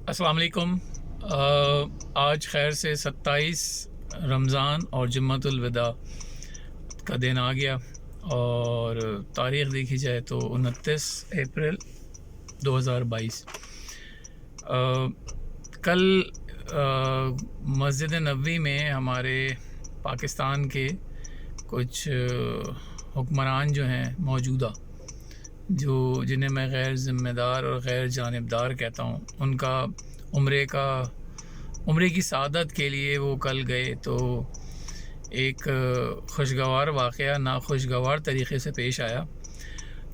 अस्सलाम वालेकुम। आज खैर से 27 रमज़ान और जुम्मतुल विदा का दिन आ गया और तारीख़ देखी जाए तो 29 अप्रैल 2022। कल मस्जिद नबवी में हमारे पाकिस्तान के कुछ हुक्मरान जो हैं मौजूदा, जिन्हें मैं गैर ज़िम्मेदार और गैर जानिबदार कहता हूँ, उनका उम्रे की सआदत के लिए वो कल गए तो एक खुशगवार वाक़या नाखुशगवार तरीक़े से पेश आया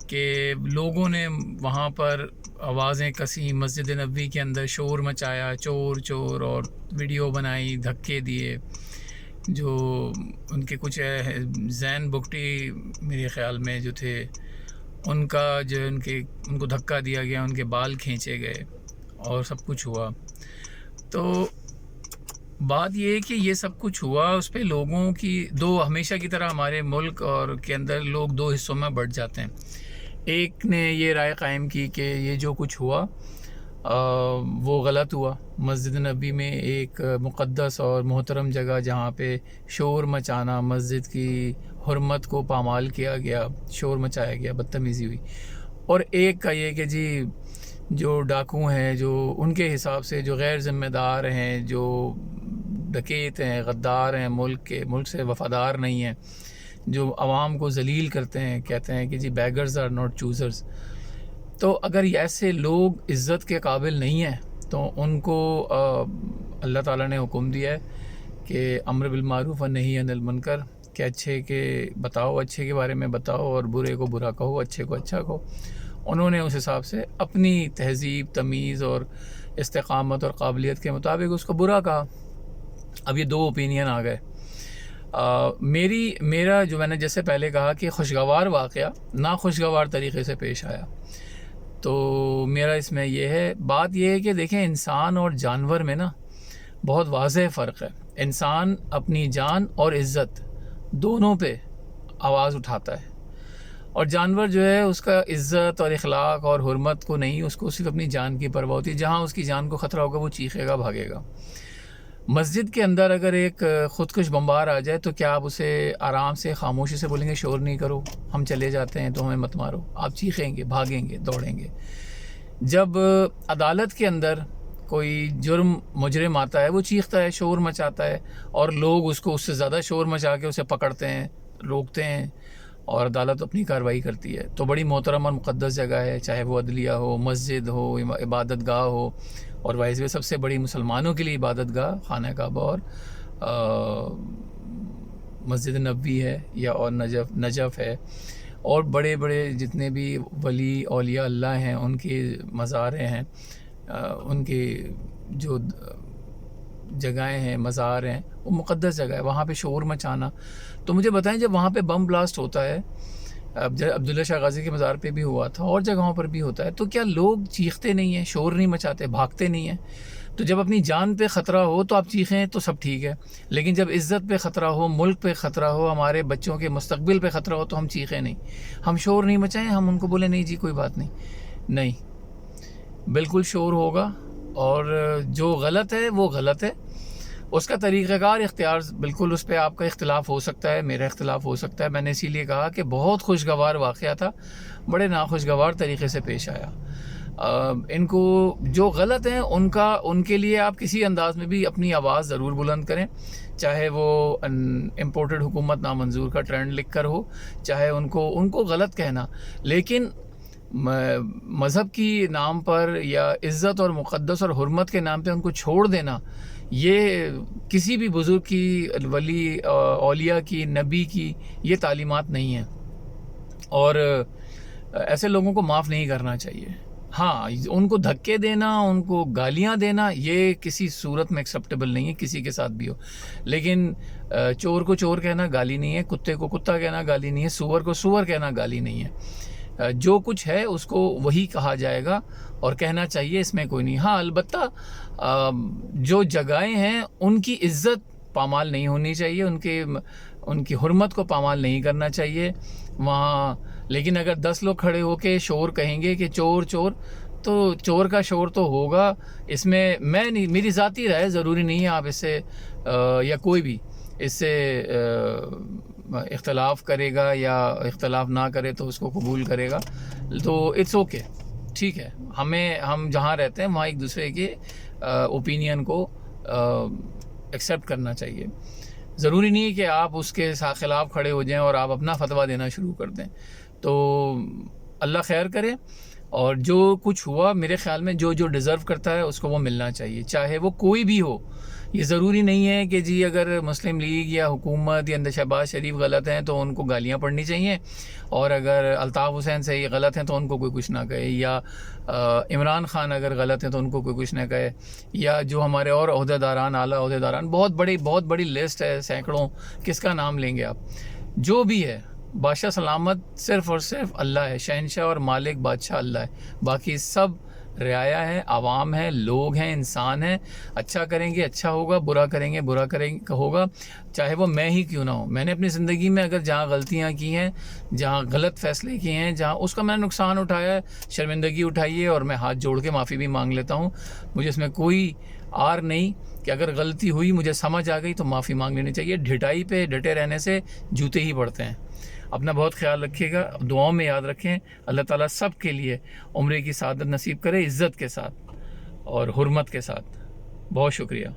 कि लोगों ने वहाँ पर आवाज़ें कसी, मस्जिद नबवी के अंदर शोर मचाया, चोर चोर, और वीडियो बनाई, धक्के दिए। जो उनके कुछ जैन बुगटी मेरे ख़्याल में जो थे, उनका जो उनको धक्का दिया गया, उनके बाल खींचे गए और सब कुछ हुआ। तो बात ये है कि ये सब कुछ हुआ, उस पे लोगों की हमेशा की तरह हमारे मुल्क और के अंदर लोग दो हिस्सों में बढ़ जाते हैं। एक ने ये राय कायम की कि ये जो कुछ हुआ वो गलत हुआ। मस्जिद नबी में एक मुक़द्दस और मोहतरम जगह जहाँ पे शोर मचाना, मस्जिद की हुर्मत को पामाल किया गया, शोर मचाया गया, बदतमीज़ी हुई। और एक का ये कि जी जो डाकू हैं, जो उनके हिसाब से जो गैर ज़िम्मेदार हैं, जो डकैत हैं, गद्दार हैं, मुल्क से वफ़ादार नहीं हैं, जो आवाम को ज़लील करते हैं, कहते हैं कि जी बैगर्स आर नॉट चूज़र्स। तो अगर ऐसे लोग इज़्ज़त के काबिल नहीं हैं तो उनको अल्लाह ताला ने हुक्म दिया है कि अम्र बिल मारूफ़ व नही अनिल मुनकर, कि अच्छे के बारे में बताओ और बुरे को बुरा कहो, अच्छे को अच्छा कहो। उन्होंने उस हिसाब से अपनी तहज़ीब, तमीज़ और इस्तिक़ामत और काबिलियत के मुताबिक उसको बुरा कहा। अब ये दो ओपिनियन आ गए। मेरा जो मैंने जैसे पहले कहा कि खुशगवार वाक़या नाखुशगवार तरीक़े से पेश आया, तो मेरा इसमें यह है, बात यह है कि देखें, इंसान और जानवर में ना बहुत वाज़ेह फ़र्क है। इंसान अपनी जान और इज़्ज़त दोनों पे आवाज़ उठाता है, और जानवर जो है उसका इज़्ज़त और इखलाक और हुर्मत को नहीं, उसको सिर्फ अपनी जान की परवाह होती है। जहाँ उसकी जान को ख़तरा होगा वो चीखेगा, भागेगा। मस्जिद के अंदर अगर एक ख़ुदकुश बम्बार आ जाए तो क्या आप उसे आराम से खामोशी से बोलेंगे शोर नहीं करो, हम चले जाते हैं तो हमें मत मारो? आप चीखेंगे, भागेंगे, दौड़ेंगे। जब अदालत के अंदर कोई मुजरिम आता है, वो चीखता है, शोर मचाता है, और लोग उससे ज़्यादा शोर मचा के उसे पकड़ते हैं, रोकते हैं, और अदालत अपनी कार्रवाई करती है। तो बड़ी मोहतरम और मुक़द्दस जगह है, चाहे वो अदलिया हो, मस्जिद हो, इबादत गाह हो, और वाइस सबसे बड़ी मुसलमानों के लिए इबादत गाह खाना काबा और मस्जिद नबवी है, या और नजफ़ है, और बड़े बड़े जितने भी वली औलिया अल्लाह हैं उनके मज़ारें हैं, उनके जो जगहें हैं, मज़ार हैं, वो मुक़द्दस जगह है। वहाँ पे शोर मचाना, तो मुझे बताएं, जब वहाँ पे बम ब्लास्ट होता है, अब अब्दुल्ला शाह गाज़ी के मज़ार पे भी हुआ था और जगहों पर भी होता है, तो क्या लोग चीखते नहीं हैं, शोर नहीं मचाते, भागते नहीं हैं? तो जब अपनी जान पे ख़तरा हो तो आप चीखें तो सब ठीक है, लेकिन जब इज़्ज़त पे ख़तरा हो, मुल्क पे ख़तरा हो, हमारे बच्चों के मुस्तक़बिल पे ख़तरा हो, तो हम चीखें नहीं, हम शोर नहीं मचाएं, हम उनको बोले नहीं जी कोई बात नहीं। नहीं, बिल्कुल शोर होगा, और जो गलत है वो गलत है। उसका तरीक़ाकार इख्तियार बिल्कुल, उस पर आपका इख्तिलाफ हो सकता है, मेरा इख्तिलाफ हो सकता है। मैंने इसीलिए कहा कि बहुत खुशगवार वाक़या था, बड़े नाखुशगवार तरीक़े से पेश आया। इनको जो गलत हैं उनके लिए आप किसी अंदाज़ में भी अपनी आवाज़ ज़रूर बुलंद करें, चाहे वो इम्पोर्टेड हुकूमत नामंजूर का ट्रेंड लिख कर हो, चाहे उनको गलत कहना, लेकिन मज़हब की नाम पर या इज़्ज़त और मुक़द्दस और हुर्मत के नाम पे उनको छोड़ देना, ये किसी भी बुज़ुर्ग की, वली औलिया की, नबी की ये तालीमात नहीं है, और ऐसे लोगों को माफ़ नहीं करना चाहिए। हाँ, उनको धक्के देना, उनको गालियाँ देना, ये किसी सूरत में एक्सेप्टेबल नहीं है, किसी के साथ भी हो। लेकिन चोर को चोर कहना गाली नहीं है, कुत्ते को कुत्ता कहना गाली नहीं है, सूअर को सूअर कहना गाली नहीं है। जो कुछ है उसको वही कहा जाएगा और कहना चाहिए, इसमें कोई नहीं। हाँ, अलबत्ता जो जगहें हैं उनकी इज़्ज़त पामाल नहीं होनी चाहिए, उनकी हुर्मत को पामाल नहीं करना चाहिए वहाँ। लेकिन अगर 10 लोग खड़े होकर शोर कहेंगे कि चोर चोर, تو چور کا شور تو ہوگا. اس میں میں نہیں، میری ذاتی رائے، ضروری نہیں ہے آپ اس سے یا کوئی بھی اس سے اختلاف کرے گا یا اختلاف نہ کرے تو اس کو قبول کرے گا، تو اٹس اوکے، ٹھیک ہے. ہم جہاں رہتے ہیں وہاں ایک دوسرے کے اوپینین کو ایکسیپٹ کرنا چاہیے. ضروری نہیں ہے کہ آپ اس کے خلاف کھڑے ہو جائیں اور آپ اپنا فتویٰ دینا شروع کر دیں. تو اللہ خیر کرے. اور جو کچھ ہوا میرے خیال میں جو ڈیزرو کرتا ہے اس کو وہ ملنا چاہیے، چاہے وہ کوئی بھی ہو. یہ ضروری نہیں ہے کہ جی اگر مسلم لیگ یا حکومت یا شہباز شریف غلط ہیں تو ان کو گالیاں پڑنی چاہیے، اور اگر الطاف حسین سے یہ غلط ہیں تو ان کو کوئی کچھ نہ کہے، یا عمران خان اگر غلط ہیں تو ان کو کوئی کچھ نہ کہے، یا جو ہمارے اور عہدیداران، اعلیٰ عہدیداران، بہت بڑی لسٹ ہے، سینکڑوں، کس کا نام لیں گے آپ. جو بھی ہے، بادشاہ سلامت صرف اور صرف اللہ ہے، شہنشاہ اور مالک بادشاہ اللہ ہے، باقی سب رعایا ہے، عوام ہے، لوگ ہیں، انسان ہیں. اچھا کریں گے اچھا ہوگا، برا کریں گے برا ہوگا، چاہے وہ میں ہی کیوں نہ ہوں. میں نے اپنی زندگی میں اگر جہاں غلطیاں کی ہیں، جہاں غلط فیصلے کیے ہیں، جہاں اس کا میں نے نقصان اٹھایا ہے، شرمندگی اٹھائی ہے، اور میں ہاتھ جوڑ کے معافی بھی مانگ لیتا ہوں. مجھے اس میں کوئی آر نہیں کہ اگر غلطی ہوئی، مجھے سمجھ آ گئی تو معافی مانگ لینی چاہیے. ڈھٹائی پہ ڈٹے رہنے سے جوتے ہی پڑتے ہیں. اپنا بہت خیال رکھیے گا، دعاؤں میں یاد رکھیں. اللہ تعالیٰ سب کے لیے عمرے کی سعادت نصیب کرے، عزت کے ساتھ اور حرمت کے ساتھ. بہت شکریہ.